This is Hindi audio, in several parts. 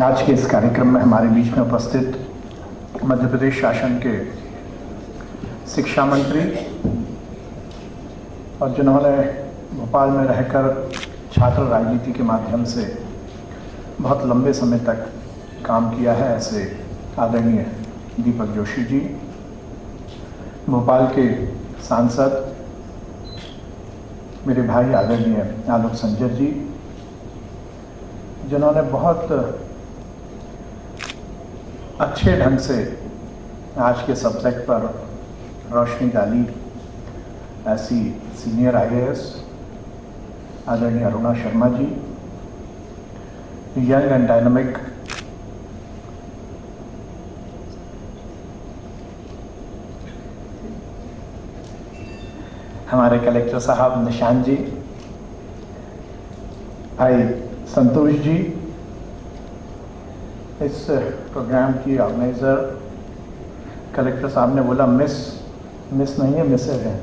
आज के इस कार्यक्रम में हमारे बीच में उपस्थित मध्य प्रदेश शासन के शिक्षा मंत्री और जिन्होंने भोपाल में रहकर छात्र राजनीति के माध्यम से बहुत लंबे समय तक काम किया है, ऐसे आदरणीय दीपक जोशी जी, भोपाल के सांसद मेरे भाई आदरणीय आलोक संजय जी, जिन्होंने बहुत अच्छे ढंग से आज के सब्जेक्ट पर रोशनी डाली, ऐसी सीनियर IAS आदरणीय Aruna Sharma ji, young and dynamic हमारे कलेक्टर साहब निशान जी, भाई संतोष जी, इस प्रोग्राम की ऑर्गेनाइजर कलेक्टर साहब ने बोला मिस नहीं है, मिसेज है,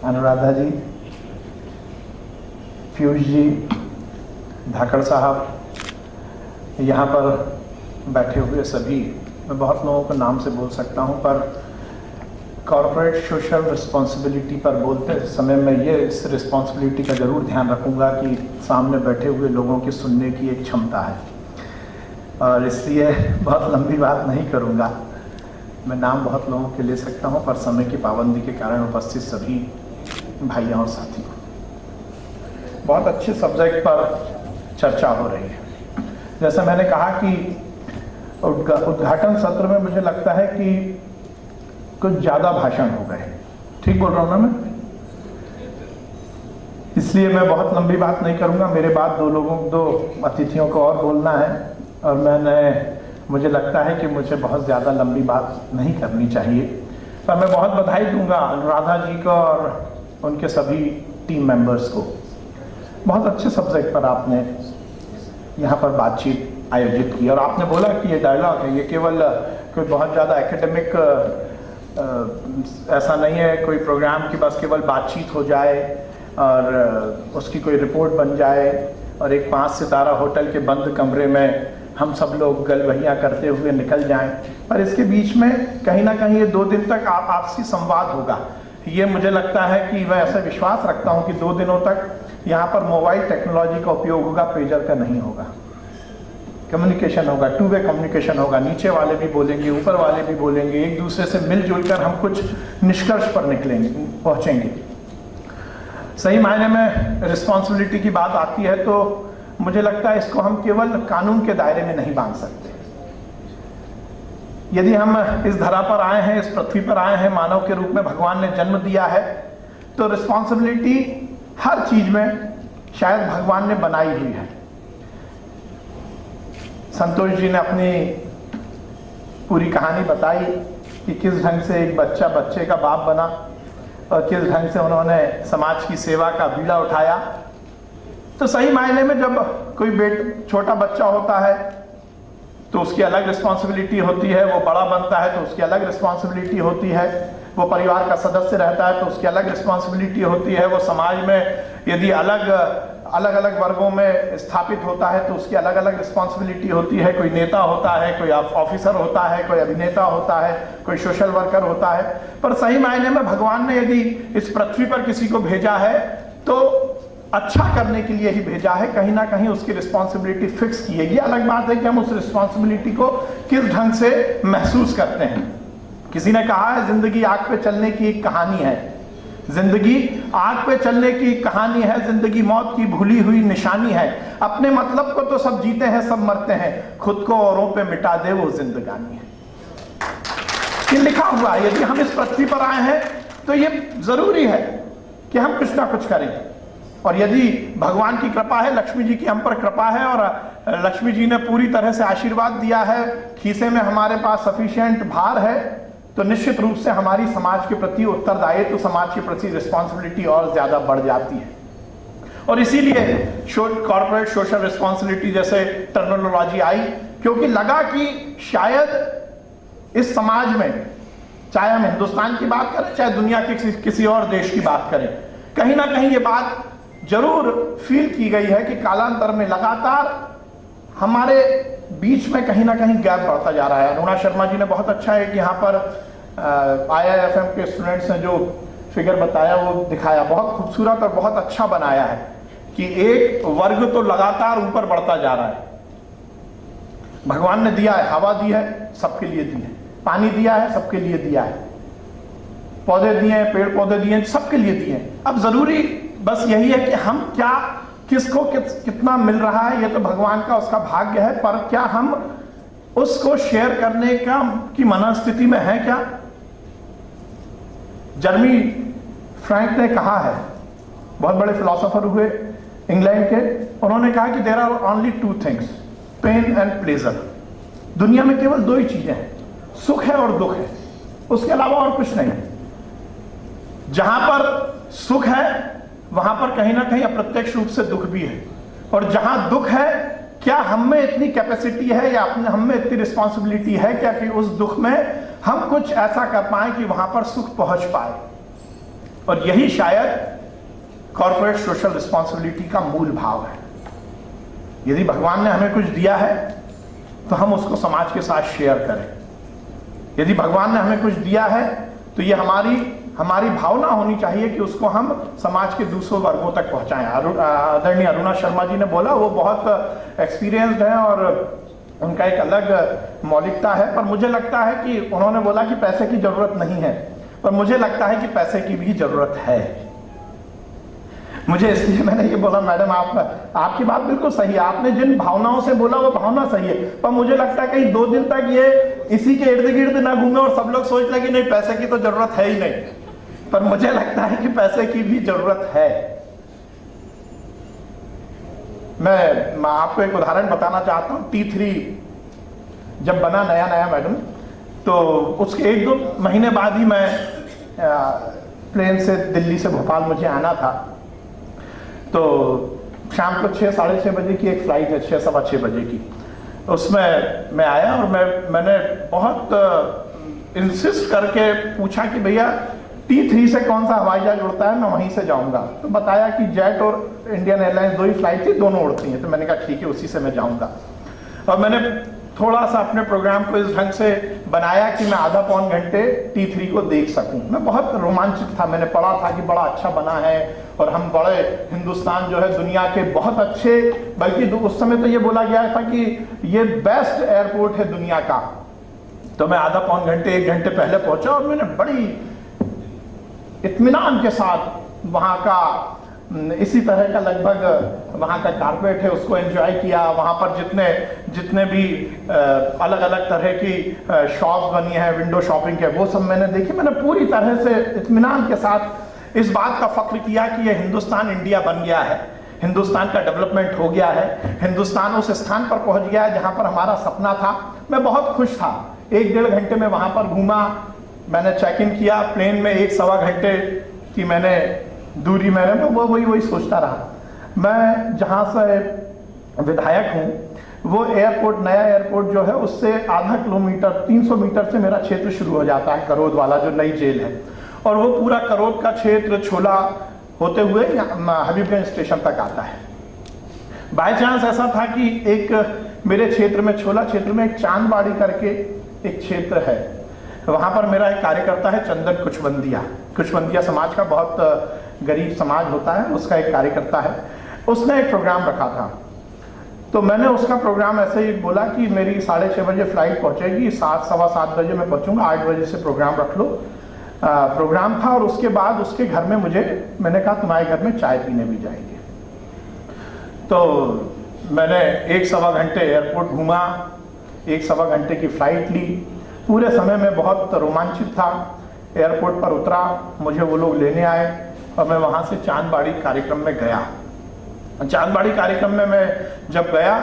अनुराधा जी, पीयूष जी, धाकड़ साहब, यहाँ पर बैठे हुए सभी, मैं बहुत लोगों को नाम से बोल सकता हूँ, पर कॉर्पोरेट सोशल रिस्पॉन्सिबिलिटी पर बोलते समय मैं ये इस रिस्पॉन्सिबिलिटी का ज़रूर ध्यान रखूँगा कि सामने बैठे हुए लोगों की सुनने की एक क्षमता है, और इसलिए बहुत लंबी बात नहीं करूँगा। मैं नाम बहुत लोगों के ले सकता हूँ, पर समय की पाबंदी के कारण उपस्थित सभी भाइयों और साथियों, बहुत अच्छे सब्जेक्ट पर चर्चा हो रही है। जैसा मैंने कहा कि उद्घाटन सत्र में मुझे लगता है कि कुछ ज़्यादा भाषण हो गए, ठीक बोल रहा हूँ ना मैं? इसलिए मैं बहुत लंबी बात नहीं करूँगा। मेरे बाद दो अतिथियों को और बोलना है, और मुझे लगता है कि मुझे बहुत ज़्यादा लंबी बात नहीं करनी चाहिए, पर मैं बहुत बधाई दूंगा अनुराधा जी को और उनके सभी टीम मेंबर्स को। बहुत अच्छे सब्जेक्ट पर आपने यहाँ पर बातचीत आयोजित की, और आपने बोला कि ये डायलॉग है, ये केवल कोई बहुत ज़्यादा एकेडमिक ऐसा नहीं है कोई प्रोग्राम की बस केवल बातचीत हो जाए और उसकी कोई रिपोर्ट बन जाए और एक 5 सितारा होटल के बंद कमरे में हम सब लोग गलबहियाँ करते हुए निकल जाएं, पर इसके बीच में कहीं ना कहीं ये 2 दिन तक आपसी संवाद होगा। ये मुझे लगता है कि मैं ऐसा विश्वास रखता हूँ कि 2 दिनों तक यहाँ पर मोबाइल टेक्नोलॉजी का उपयोग होगा, पेजर का नहीं होगा। कम्युनिकेशन होगा, 2 वे कम्युनिकेशन होगा, नीचे वाले भी बोलेंगे, ऊपर वाले भी बोलेंगे, एक दूसरे से मिलजुल कर हम कुछ निष्कर्ष पर पहुँचेंगे। सही मायने में रिस्पॉन्सिबिलिटी की बात आती है तो मुझे लगता है इसको हम केवल कानून के दायरे में नहीं बांध सकते। यदि हम इस धरा पर आए हैं, इस पृथ्वी पर आए हैं, मानव के रूप में भगवान ने जन्म दिया है, तो रिस्पॉन्सिबिलिटी हर चीज में शायद भगवान ने बनाई हुई है। संतोष जी ने अपनी पूरी कहानी बताई कि किस ढंग से एक बच्चा बच्चे का बाप बना और किस ढंग से उन्होंने समाज की सेवा का बीड़ा उठाया। तो सही मायने में जब कोई छोटा बच्चा होता है तो उसकी अलग रिस्पॉन्सिबिलिटी होती है, वो बड़ा बनता है तो उसकी अलग रिस्पॉन्सिबिलिटी होती है, वो परिवार का सदस्य रहता है तो उसकी अलग रिस्पॉन्सिबिलिटी होती है, वो समाज में यदि अलग अलग वर्गों में स्थापित होता है तो उसकी अलग अलग रिस्पॉन्सिबिलिटी होती है। कोई नेता होता है, कोई ऑफिसर होता है, कोई अभिनेता होता है, कोई सोशल वर्कर होता है, पर सही मायने में भगवान ने यदि इस पृथ्वी पर किसी को भेजा है तो अच्छा करने के लिए ही भेजा है, कहीं ना कहीं उसकी रिस्पॉन्सिबिलिटी फिक्स की है। ये अलग बात है कि हम उस रिस्पॉन्सिबिलिटी को किस ढंग से महसूस करते हैं। किसी ने कहा है जिंदगी आग पे चलने की एक कहानी है, जिंदगी आग पे चलने की कहानी है, जिंदगी मौत की भूली हुई निशानी है, अपने मतलब को तो सब जीते हैं सब मरते हैं, खुद को औरों पे मिटा दे वो जिंदगानी है। ये लिखा हुआ है। यदि हम इस पृथ्वी पर आए हैं तो ये जरूरी है कि हम कुछ ना कुछ करें, और यदि भगवान की कृपा है, लक्ष्मी जी की हम पर कृपा है और लक्ष्मी जी ने पूरी तरह से आशीर्वाद दिया है, खीसे में हमारे पास सफिशिएंट भार है, तो निश्चित रूप से हमारी समाज के प्रति उत्तरदायित्व, समाज के प्रति रिस्पॉन्सिबिलिटी और ज्यादा बढ़ जाती है। और इसीलिए कॉर्पोरेट सोशल रिस्पॉन्सिबिलिटी जैसे टर्मिनोलॉजी आई, क्योंकि लगा कि शायद इस समाज में, चाहे हम हिंदुस्तान की बात करें चाहे दुनिया के किसी और देश की बात करें, कहीं ना कहीं ये बात जरूर फील की गई है कि कालांतर में लगातार हमारे बीच में कहीं ना कहीं गैप बढ़ता जा रहा है। अरुणा शर्मा जी ने बहुत अच्छा है कि यहाँ पर IIFM के स्टूडेंट्स ने जो फिगर बताया वो दिखाया, बहुत खूबसूरत और बहुत अच्छा बनाया है कि एक वर्ग तो लगातार ऊपर बढ़ता जा रहा है। भगवान ने दिया है, हवा दी है, सबके लिए दी है, पानी दिया है, सबके लिए दिया है, पौधे दिए हैं, पेड़ पौधे दिए हैं, सबके लिए दिए हैं। अब जरूरी बस यही है कि हम क्या, किसको कितना मिल रहा है, ये तो भगवान का उसका भाग्य है, पर क्या हम उसको शेयर करने की मनस्थिति में है क्या? जर्मी फ्रैंक ने कहा है, बहुत बड़े फिलोसोफर हुए इंग्लैंड के, उन्होंने कहा कि there are only two things, pain and pleasure. दुनिया में केवल दो ही चीजें हैं, सुख है और दुख है, उसके अलावा और कुछ नहीं है। जहां पर सुख है वहां पर कहीं ना कहीं अप्रत्यक्ष रूप से दुख भी है, और जहां दुख है, क्या हम में इतनी कैपेसिटी है या हम में इतनी रिस्पॉन्सिबिलिटी है क्या कि उस दुख में हम कुछ ऐसा कर पाए कि वहां पर सुख पहुंच पाए? और यही शायद कॉर्पोरेट सोशल रिस्पॉन्सिबिलिटी का मूल भाव है। यदि भगवान ने हमें कुछ दिया है तो हम उसको समाज के साथ शेयर करें। यदि भगवान ने हमें कुछ दिया है तो ये हमारी भावना होनी चाहिए कि उसको हम समाज के दूसरों वर्गों तक पहुंचाएं। आदरणीय अरुणा शर्मा जी ने बोला, वो बहुत एक्सपीरियंस्ड है और उनका एक अलग मौलिकता है, पर मुझे लगता है कि उन्होंने बोला कि पैसे की जरूरत नहीं है, पर मुझे लगता है कि पैसे की भी जरूरत है। मुझे इसलिए मैंने ये बोला, मैडम आपकी बात बिल्कुल सही है, आपने जिन भावनाओं से बोला वो भावना सही है, पर मुझे लगता है कहीं 2 दिन तक ये इसी के इर्द गिर्द ना घूमे और सब लोग सोच ले कि नहीं पैसे की तो जरूरत है ही नहीं, पर मुझे लगता है कि पैसे की भी जरूरत है। मैं आपको एक उदाहरण बताना चाहता हूं। T3 जब बना नया मैडम, तो उसके 1-2 महीने बाद ही मैं प्लेन से दिल्ली से भोपाल मुझे आना था, तो शाम को 6 साढ़े 6 बजे की एक फ्लाइट है, 6 सवा 6 बजे की, उसमें मैं आया और मैंने बहुत इंसिस्ट करके पूछा कि भैया T3 से कौन सा हवाई जहाज उड़ता है, मैं वहीं से जाऊंगा। तो बताया कि जेट और इंडियन एयरलाइंस 2 ही फ्लाइट थी, दोनों उड़ती हैं। तो मैंने कहा ठीक है, उसी से मैं जाऊंगा। और मैंने थोड़ा सा अपने प्रोग्राम को इस ढंग से बनाया कि मैं आधा पौन घंटे T3 को देख सकूं। मैं बहुत रोमांचित था, मैंने पढ़ा था कि बड़ा अच्छा बना है और हम बड़े, हिंदुस्तान जो है दुनिया के बहुत अच्छे, बल्कि उस समय तो ये बोला गया था कि ये बेस्ट एयरपोर्ट है दुनिया का। तो मैं आधा पौन घंटे 1 घंटे पहले पहुंचा और मैंने बड़ी इत्मीनान के साथ वहाँ का इसी तरह का लगभग वहाँ का कारपेट है उसको एंजॉय किया। वहाँ पर जितने भी अलग अलग तरह की शॉप्स बनी है, विंडो शॉपिंग के, वो सब मैंने देखी। मैंने पूरी तरह से इत्मीनान के साथ इस बात का फख्र किया कि ये हिंदुस्तान इंडिया बन गया है, हिंदुस्तान का डेवलपमेंट हो गया है, हिंदुस्तान उस स्थान पर पहुंच गया है जहाँ पर हमारा सपना था। मैं बहुत खुश था। 1-1.5 घंटे में वहाँ पर घूमा, मैंने चेक इन किया। प्लेन में 1-1.25 घंटे की मैंने दूरी, मैंने वही सोचता रहा। मैं जहाँ से विधायक हूँ वो एयरपोर्ट, नया एयरपोर्ट जो है उससे आधा किलोमीटर 300 मीटर से मेरा क्षेत्र शुरू हो जाता है, करोद वाला जो नई जेल है, और वो पूरा करोद का क्षेत्र छोला होते हुए हबीबगंज स्टेशन तक आता है। बाय चांस ऐसा था कि एक मेरे क्षेत्र में, छोला क्षेत्र में एक चांदबाड़ी करके एक क्षेत्र है, वहां पर मेरा एक कार्यकर्ता है चंदन कुचबंदिया समाज का, बहुत गरीब समाज होता है, उसका एक कार्यकर्ता है। उसने एक प्रोग्राम रखा था, तो मैंने उसका प्रोग्राम ऐसे ही बोला कि मेरी 6:30 बजे फ्लाइट पहुंचेगी, 7 सवा 7 बजे मैं पहुंचूंगा, 8 बजे से प्रोग्राम रख लो। प्रोग्राम था और उसके बाद उसके घर में मैंने कहा तुम्हारे घर में चाय पीने भी जाएंगे। तो मैंने 1-1.25 घंटे एयरपोर्ट घूमा, 1-1.25 घंटे की फ्लाइट ली। पूरे समय में बहुत रोमांचित था। एयरपोर्ट पर उतरा, मुझे वो लोग लेने आए और मैं वहाँ से चांदबाड़ी कार्यक्रम में गया। चांदबाड़ी कार्यक्रम में मैं जब गया,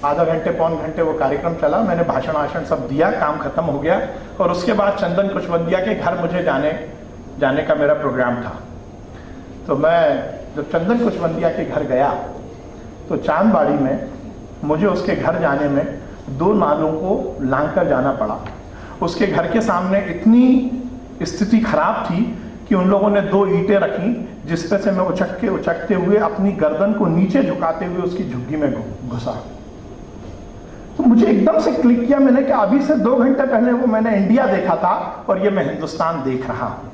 आधा घंटे पौन घंटे वो कार्यक्रम चला, मैंने भाषण सब दिया, काम खत्म हो गया। और उसके बाद चंदन कुचबंदिया के घर मुझे जाने का मेरा प्रोग्राम था। तो मैं जब चंदन कुचबंदिया के घर गया तो चांदबाड़ी में मुझे उसके घर जाने में 2 नालों को लांघकर जाना पड़ा। उसके घर के सामने इतनी स्थिति खराब थी कि उन लोगों ने 2 ईंटें रखी, जिस पे से मैं उचकते हुए अपनी गर्दन को नीचे झुकाते हुए उसकी झुग्गी में घुसा। तो मुझे एकदम से क्लिक किया मैंने कि अभी से 2 घंटे पहले वो मैंने इंडिया देखा था और ये मैं हिंदुस्तान देख रहा हूं।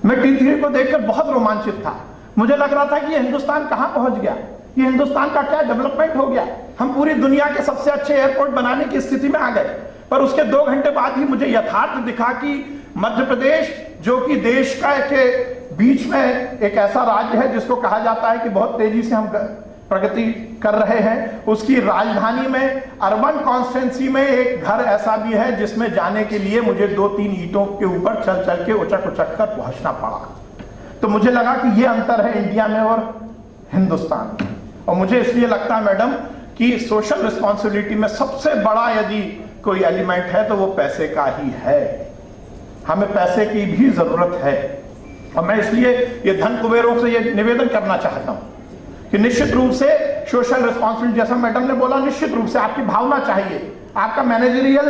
मैं T3 को देखकर बहुत रोमांचित था। मुझे लग रहा था कि ये हिंदुस्तान कहां पहुंच गया, ये हिंदुस्तान का क्या डेवलपमेंट हो गया, हम पूरी दुनिया के सबसे अच्छे एयरपोर्ट बनाने की स्थिति में आ गए। पर उसके 2 घंटे बाद ही मुझे यथार्थ दिखा कि मध्य प्रदेश, जो कि देश का के बीच में एक ऐसा राज्य है जिसको कहा जाता है कि बहुत तेजी से हम प्रगति कर रहे हैं, उसकी राजधानी में अर्बन कॉन्स्टिट्यूंसी में एक घर ऐसा भी है जिसमें जाने के लिए मुझे 2-3 ईंटों के ऊपर चल चल के उचक उचक कर पहुंचना पड़ा। तो मुझे लगा कि ये अंतर है इंडिया में और हिंदुस्तान में। और मुझे इसलिए लगता है मैडम कि सोशल रिस्पॉन्सिबिलिटी में सबसे बड़ा यदि कोई एलिमेंट है तो वो पैसे का ही है। हमें पैसे की भी जरूरत है और मैं इसलिए ये धन कुबेरों से ये निवेदन करना चाहता हूं कि निश्चित रूप से सोशल रिस्पॉन्सिबिलिटी, जैसा मैडम ने बोला, निश्चित रूप से आपकी भावना चाहिए, आपका मैनेजरियल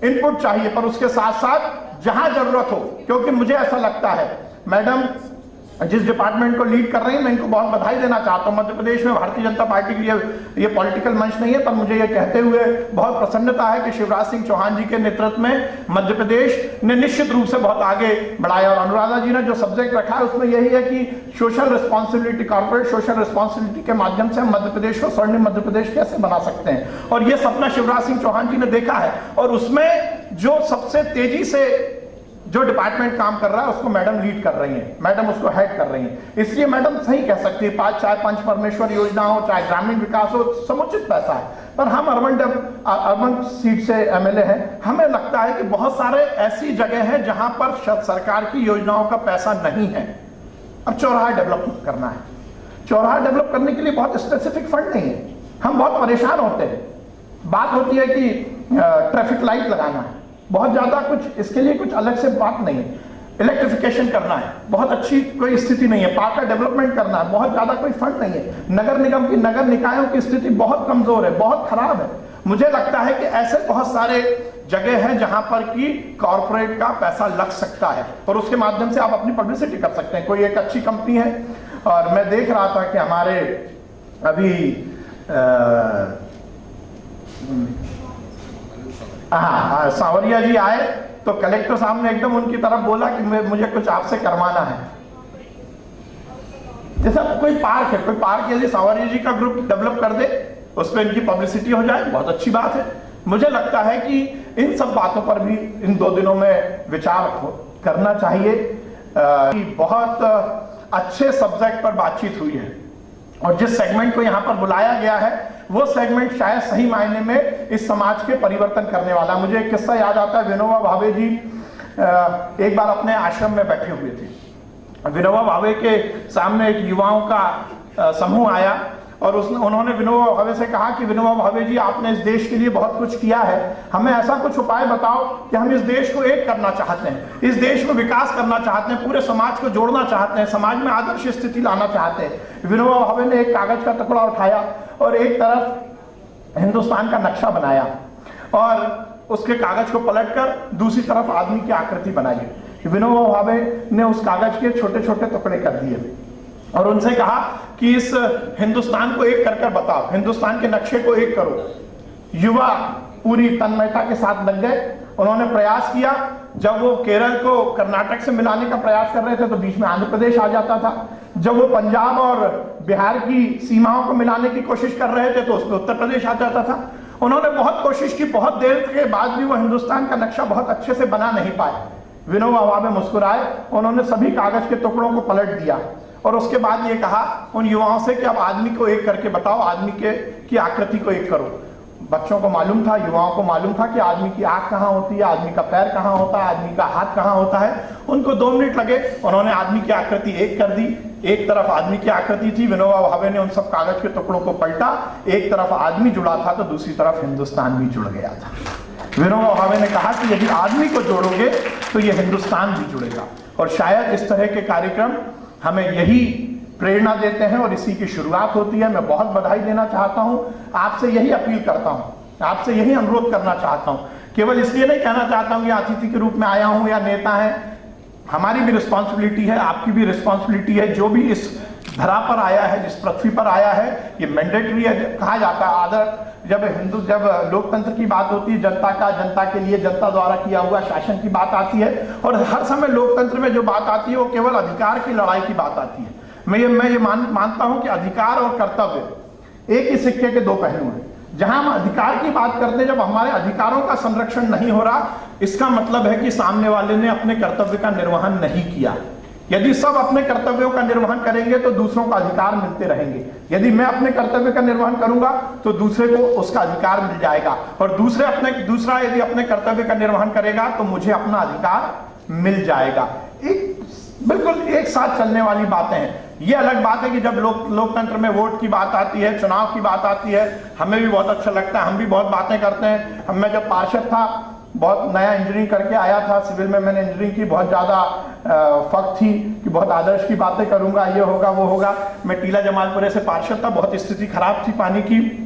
इनपुट चाहिए, पर उसके साथ साथ जहां जरूरत हो, क्योंकि मुझे ऐसा लगता है मैडम जिस डिपार्टमेंट को लीड कर रही हैं, मैं इनको बहुत बधाई देना चाहता हूं। मध्य प्रदेश में भारतीय जनता पार्टी के लिए ये पॉलिटिकल मंच नहीं है, पर मुझे ये कहते हुए बहुत प्रसन्नता है कि शिवराज सिंह चौहान जी के नेतृत्व में मध्य प्रदेश ने निश्चित रूप से बहुत आगे बढ़ाया। और अनुराधा जी ने जो सब्जेक्ट रखा है उसमें यही है कि social responsibility, corporate social responsibility के माध्यम से हम मध्य प्रदेश को स्वर्णिम मध्य प्रदेश कैसे बना सकते हैं। और ये सपना शिवराज सिंह चौहान जी ने देखा है और उसमें जो सबसे तेजी से जो डिपार्टमेंट काम कर रहा है उसको मैडम लीड कर रही हैं, मैडम उसको हेड कर रही हैं। इसलिए मैडम सही कह सकती है, चाहे पंच परमेश्वर योजना हो, चाहे ग्रामीण विकास हो, समुचित पैसा है। पर हम अर्बन सीट से एमएलए हैं, हमें लगता है कि बहुत सारे ऐसी जगह हैं जहां पर सरकार की योजनाओं का पैसा नहीं है। अब चौराहा डेवलप करना है, चौराहा डेवलप करने के लिए बहुत स्पेसिफिक फंड नहीं है, हम बहुत परेशान होते हैं। बात होती है कि ट्रैफिक लाइट लगाना है, बहुत ज्यादा कुछ इसके लिए कुछ अलग से बात नहीं है। इलेक्ट्रिफिकेशन करना है, बहुत अच्छी कोई स्थिति नहीं है। पार्क का डेवलपमेंट करना है, बहुत ज्यादा कोई फंड नहीं है। नगर निगम की, नगर निकायों की स्थिति बहुत कमजोर है, बहुत खराब है। मुझे लगता है कि ऐसे बहुत सारे जगह हैं जहां पर कि कॉर्पोरेट का पैसा लग सकता है और उसके माध्यम से आप अपनी पब्लिसिटी कर सकते हैं। कोई एक अच्छी कंपनी है और मैं देख रहा था कि हमारे अभी हाँ सांवरिया जी आए तो कलेक्टर साहब ने एकदम उनकी तरफ बोला कि मुझे कुछ आपसे करवाना है। जैसा कोई पार्क है, कोई पार्क यदि सांवरिया जी का ग्रुप डेवलप कर दे, उस पर इनकी पब्लिसिटी हो जाए, बहुत अच्छी बात है। मुझे लगता है कि इन सब बातों पर भी इन 2 दिनों में विचार करना चाहिए। बहुत अच्छे सब्जेक्ट पर बातचीत हुई है और जिस सेगमेंट को यहाँ पर बुलाया गया है वो सेगमेंट शायद सही मायने में इस समाज के परिवर्तन करने वाला। मुझे एक किस्सा याद आता है, विनोबा भावे जी एक बार अपने आश्रम में बैठे हुए थे। विनोबा भावे के सामने एक युवाओं का समूह आया और उन्होंने विनोबा भावे से कहा कि विनोबा भावे जी, आपने इस देश के लिए बहुत कुछ किया है, हमें ऐसा कुछ उपाय बताओ कि हम इस देश को एक करना चाहते हैं, इस देश में विकास करना चाहते हैं, पूरे समाज को जोड़ना चाहते हैं, समाज में आदर्श स्थिति लाना चाहते हैं। विनोबा भावे ने एक कागज का टुकड़ा उठाया और एक तरफ हिंदुस्तान का नक्शा बनाया और उसके कागज को पलटकर दूसरी तरफ आदमी की आकृति बनाई। विनोबा भावे ने उस कागज के छोटे छोटे टुकड़े कर दिए और उनसे कहा कि इस हिंदुस्तान को एक कर बताओ, हिंदुस्तान के नक्शे को एक करो। युवा पूरी तन्मयता के साथ लग गए, उन्होंने प्रयास किया। जब वो केरल को कर्नाटक से मिलाने का प्रयास कर रहे थे तो बीच में आंध्र प्रदेश आ जाता था। जब वो पंजाब और बिहार की सीमाओं को मिलाने की कोशिश कर रहे थे तो उसमें उत्तर प्रदेश आ जाता था। उन्होंने बहुत कोशिश की, बहुत देर के बाद भी वो हिंदुस्तान का नक्शा बहुत अच्छे से बना नहीं पाए। विनोबा भावे मुस्कुराए, उन्होंने सभी कागज के टुकड़ों को पलट दिया और उसके बाद ये कहा उन युवाओं से कि अब आदमी को एक करके बताओ, आदमी की आकृति को एक करो। बच्चों को मालूम था, युवाओं को मालूम था कि आदमी की आंख कहाँ होती है, आदमी का पैर कहाँ होता है, आदमी का हाथ कहाँ होता है। उनको 2 मिनट लगे, उन्होंने आदमी की आकृति एक कर दी। एक तरफ आदमी की आकृति थी, विनोबा भावे ने उन सब कागज के टुकड़ों को पलटा, एक तरफ आदमी जुड़ा था तो दूसरी तरफ हिंदुस्तान भी जुड़ गया था। विनोबा भावे ने कहा कि यदि आदमी को जोड़ोगे तो ये हिंदुस्तान भी जुड़ेगा। और शायद इस तरह के कार्यक्रम हमें यही प्रेरणा देते हैं और इसी की शुरुआत होती है। मैं बहुत बधाई देना चाहता हूं, आपसे यही अपील करता हूं, आपसे यही अनुरोध करना चाहता हूं। केवल इसलिए नहीं कहना चाहता हूं कि अतिथि के रूप में आया हूं या नेता है, हमारी भी रिस्पॉन्सिबिलिटी है, आपकी भी रिस्पॉन्सिबिलिटी है। जो भी इस धरा पर आया है, जिस पृथ्वी पर आया है, ये मैंडेटरी है। कहा जाता है आदर, जब लोकतंत्र की बात होती है, जनता के लिए, जनता द्वारा किया हुआ शासन की बात आती है, और हर समय लोकतंत्र में जो बात आती है वो केवल अधिकार की लड़ाई की बात आती है। मैं ये मानता हूं कि अधिकार और कर्तव्य एक ही सिक्के के दो पहलू हैं। जहां हम अधिकार की बात करते हैं, जब हमारे अधिकारों का संरक्षण नहीं हो रहा, इसका मतलब है कि सामने वाले ने अपने कर्तव्य का निर्वहन नहीं किया। यदि सब अपने कर्तव्यों का निर्वहन करेंगे तो दूसरों को अधिकार मिलते रहेंगे। यदि मैं अपने कर्तव्य का निर्वहन करूंगा तो दूसरे को उसका अधिकार मिल जाएगा, और दूसरा यदि अपने कर्तव्य का निर्वहन करेगा तो मुझे अपना अधिकार मिल जाएगा। बिल्कुल एक साथ चलने वाली बातें हैं। ये अलग बात है कि जब लोकतंत्र में वोट की बात आती है, चुनाव की बात आती है, हमें भी बहुत अच्छा लगता है, हम भी बहुत बातें करते हैं। मैं जब पार्षद था, बहुत नया इंजीनियरिंग करके आया था, सिविल में मैंने इंजीनियरिंग की, बहुत ज्यादा फक थी कि बहुत आदर्श की बातें करूंगा, ये होगा वो होगा। मैं टीला जमालपुरे से पार्षद था, बहुत स्थिति खराब थी पानी की।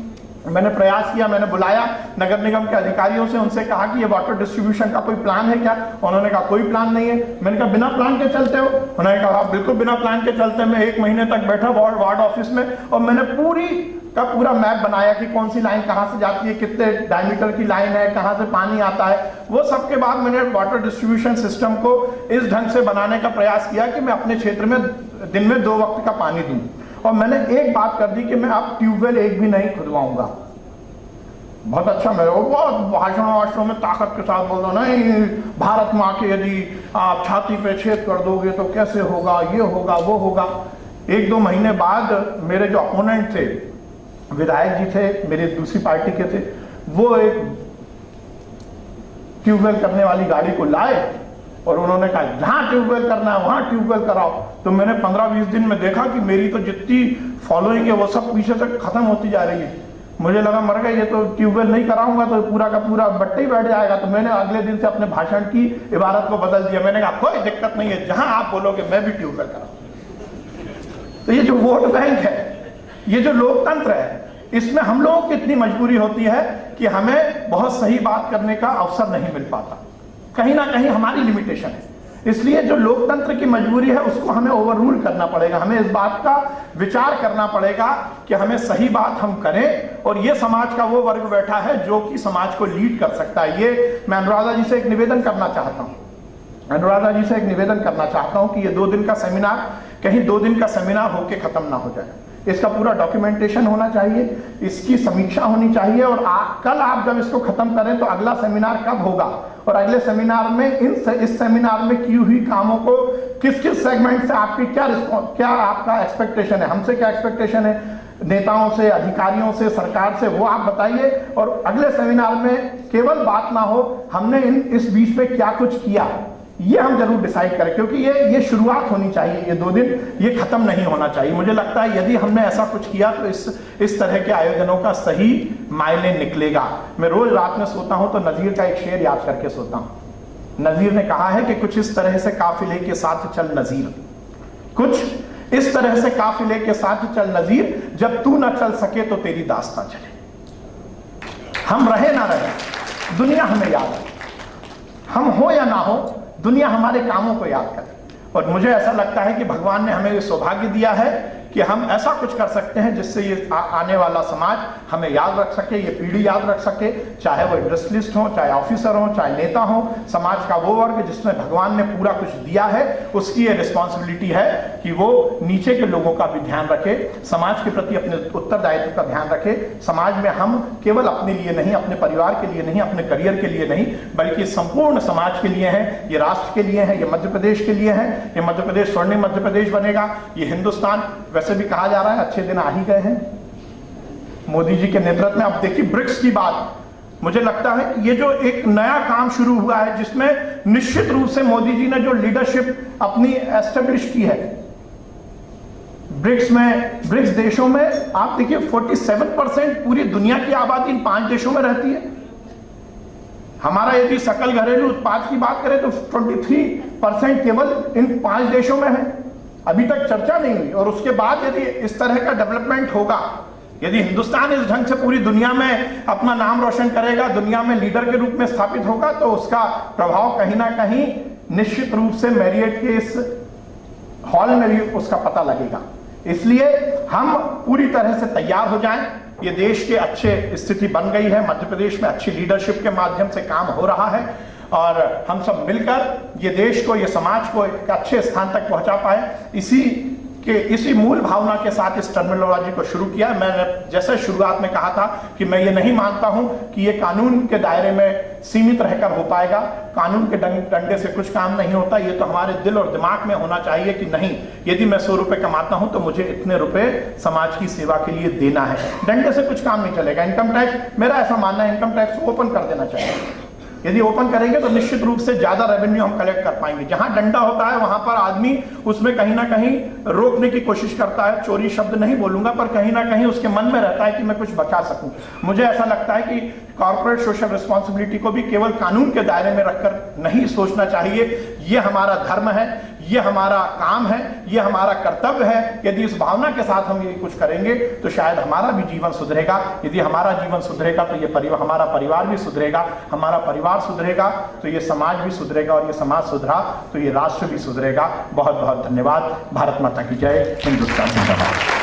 मैंने प्रयास किया, मैंने बुलाया नगर निगम के अधिकारियों से, उनसे कहा कि ये वाटर डिस्ट्रीब्यूशन का कोई प्लान है क्या? उन्होंने कहा कोई प्लान नहीं है। मैंने कहा बिना प्लान के चलते हो? उन्होंने कहा बिल्कुल बिना प्लान के चलते। मैं 1 महीने तक बैठा वार्ड ऑफिस में, और मैंने पूरा मैप बनाया कि कौन सी लाइन कहां से जाती है, कितने डायमीटर की लाइन है, कहां से पानी आता है। वो सबके बाद मैंने वाटर डिस्ट्रीब्यूशन सिस्टम को इस ढंग से बनाने का प्रयास किया कि मैं अपने क्षेत्र में दिन में 2 वक्त का पानी दूं। और मैंने एक बात कर दी कि मैं अब ट्यूबवेल एक भी नहीं खुदवाऊंगा। बहुत अच्छा, मैं बहुत भाषणों में ताकत के साथ बोल रहा, नहीं भारत माँ के यदि आप छाती पे छेद कर दोगे तो कैसे होगा, ये होगा वो होगा। 1-2 महीने बाद मेरे जो अपोनेंट थे, विधायक जी थे, मेरी दूसरी पार्टी के थे, वो एक ट्यूबवेल करने वाली गाड़ी को लाए और उन्होंने कहा जहां ट्यूबवेल करना है वहां ट्यूबवेल कराओ। तो मैंने 15-20 दिन में देखा कि मेरी तो जितनी फॉलोइंग है वो सब पीछे से खत्म होती जा रही है। मुझे लगा मर गए, ये तो ट्यूबवेल नहीं कराऊंगा तो पूरा का पूरा बट्टा ही बैठ जाएगा। तो मैंने अगले दिन से अपने भाषण की इबारत को बदल दिया। मैंने कहा कोई दिक्कत नहीं है, जहां आप बोलोगे मैं भी ट्यूबवेल कराऊंगा। तो ये जो वोट बैंक है, ये जो लोकतंत्र है, इसमें हम लोगों की इतनी मजबूरी होती है कि हमें बहुत सही बात करने का अवसर नहीं मिल पाता। कहीं ना कहीं हमारी लिमिटेशन है। इसलिए जो लोकतंत्र की मजबूरी है उसको हमें ओवर रूल करना पड़ेगा। हमें इस बात का विचार करना पड़ेगा कि हमें सही बात हम करें, और ये समाज का वो वर्ग बैठा है जो कि समाज को लीड कर सकता है। ये मैं अनुराधा जी से एक निवेदन करना चाहता हूं, अनुराधा जी से एक निवेदन करना चाहता हूं कि ये 2 दिन का सेमिनार कहीं 2 दिन का सेमिनार होके खत्म ना हो जाए। इसका पूरा डॉक्यूमेंटेशन होना चाहिए, इसकी समीक्षा होनी चाहिए, और कल आप जब इसको खत्म करें तो अगला सेमिनार कब होगा, और अगले सेमिनार में इस सेमिनार में की हुई कामों को किस सेगमेंट से आपकी क्या आपका एक्सपेक्टेशन है, हमसे क्या एक्सपेक्टेशन है, नेताओं से, अधिकारियों से, सरकार से, वो आप बताइए। और अगले सेमिनार में केवल बात ना हो हमने इस बीच में क्या कुछ किया, ये हम जरूर डिसाइड करें, क्योंकि ये शुरुआत होनी चाहिए। ये 2 दिन ये खत्म नहीं होना चाहिए। मुझे लगता है यदि हमने ऐसा कुछ किया तो इस तरह के आयोजनों का सही मायने निकलेगा। मैं रोज रात में सोता हूं तो नजीर का एक शेर याद करके सोता हूं। नजीर ने कहा है कि कुछ इस तरह से काफिले के साथ चल नजीर, कुछ इस तरह से काफिले के साथ चल नजीर, जब तू न चल सके तो तेरी दास्तां चले। हम रहे ना रहे, दुनिया हमें याद है। हम हो या ना हो, दुनिया हमारे कामों को याद करे। और मुझे ऐसा लगता है कि भगवान ने हमें ये सौभाग्य दिया है कि हम ऐसा कुछ कर सकते हैं जिससे ये आने वाला समाज हमें याद रख सके, ये पीढ़ी याद रख सके, चाहे वो इंडस्ट्रियलिस्ट हो, चाहे ऑफिसर हो, चाहे नेता हो। समाज का वो वर्ग जिसमें भगवान ने पूरा कुछ दिया है, उसकी ये रिस्पॉन्सिबिलिटी है कि वो नीचे के लोगों का भी ध्यान रखे, समाज के प्रति अपने उत्तरदायित्व का ध्यान रखे। समाज में हम केवल अपने लिए नहीं, अपने परिवार के लिए नहीं, अपने करियर के लिए नहीं, बल्कि संपूर्ण समाज के लिए है, ये राष्ट्र के लिए है, ये मध्य प्रदेश के लिए है। ये मध्य प्रदेश स्वर्णिम मध्य प्रदेश बनेगा, ये हिंदुस्तान, वैसे भी कहा जा रहा है अच्छे दिन आ ही गए हैं मोदी जी के नेतृत्व में। अब देखिए ब्रिक्स की बात, मुझे लगता है कि ये जो एक नया काम शुरू हुआ है जिसमें निश्चित रूप से मोदी जी ने जो लीडरशिप अपनी एस्टेब्लिश की है ब्रिक्स में, ब्रिक्स देशों में आप देखिए 47% पूरी दुनिया की आबादी इन 5 देशों में रहती है। हमारा यदि सकल घरेलू उत्पाद की बात करें तो 23% केवल इन 5 देशों में है। अभी तक चर्चा नहीं हुई, और उसके बाद यदि इस तरह का डेवलपमेंट होगा, यदि हिंदुस्तान इस ढंग से पूरी दुनिया में अपना नाम रोशन करेगा, दुनिया में लीडर के रूप में स्थापित होगा, तो उसका प्रभाव कहीं ना कहीं निश्चित रूप से मैरियट के इस हॉल में भी उसका पता लगेगा। इसलिए हम पूरी तरह से तैयार हो जाएं। ये देश के अच्छे स्थिति बन गई है, मध्य प्रदेश में अच्छी लीडरशिप के माध्यम से काम हो रहा है और हम सब मिलकर ये देश को, ये समाज को एक अच्छे स्थान तक पहुंचा पाए। इसी मूल भावना के साथ इस टर्मिनोलॉजी को शुरू किया। मैंने जैसे शुरुआत में कहा था कि मैं ये नहीं मानता हूं कि ये कानून के दायरे में सीमित रहकर हो पाएगा। कानून के डंडे से कुछ काम नहीं होता। ये तो हमारे दिल और दिमाग में होना चाहिए कि नहीं, यदि मैं 100 रुपए कमाता हूं तो मुझे इतने रुपए समाज की सेवा के लिए देना है। डंडे से कुछ काम नहीं चलेगा। इनकम टैक्स, मेरा ऐसा मानना है, इनकम टैक्स ओपन कर देना चाहिए। यदि ओपन करेंगे तो निश्चित रूप से ज्यादा रेवेन्यू हम कलेक्ट कर पाएंगे। जहां डंडा होता है वहां पर आदमी उसमें कहीं ना कहीं रोकने की कोशिश करता है। चोरी शब्द नहीं बोलूंगा, पर कहीं ना कहीं उसके मन में रहता है कि मैं कुछ बचा सकूं। मुझे ऐसा लगता है कि कॉर्पोरेट सोशल रिस्पॉन्सिबिलिटी को भी केवल कानून के दायरे में रखकर नहीं सोचना चाहिए। ये हमारा धर्म है, ये हमारा काम है, ये हमारा कर्तव्य है। यदि इस भावना के साथ हम ये कुछ करेंगे तो शायद हमारा भी जीवन सुधरेगा। यदि हमारा जीवन सुधरेगा तो ये हमारा परिवार भी सुधरेगा। हमारा परिवार सुधरेगा तो ये समाज भी सुधरेगा, और ये समाज सुधरा तो ये राष्ट्र भी सुधरेगा। बहुत बहुत धन्यवाद। भारत माता की जय। हिंदुस्तान जिंदाबाद।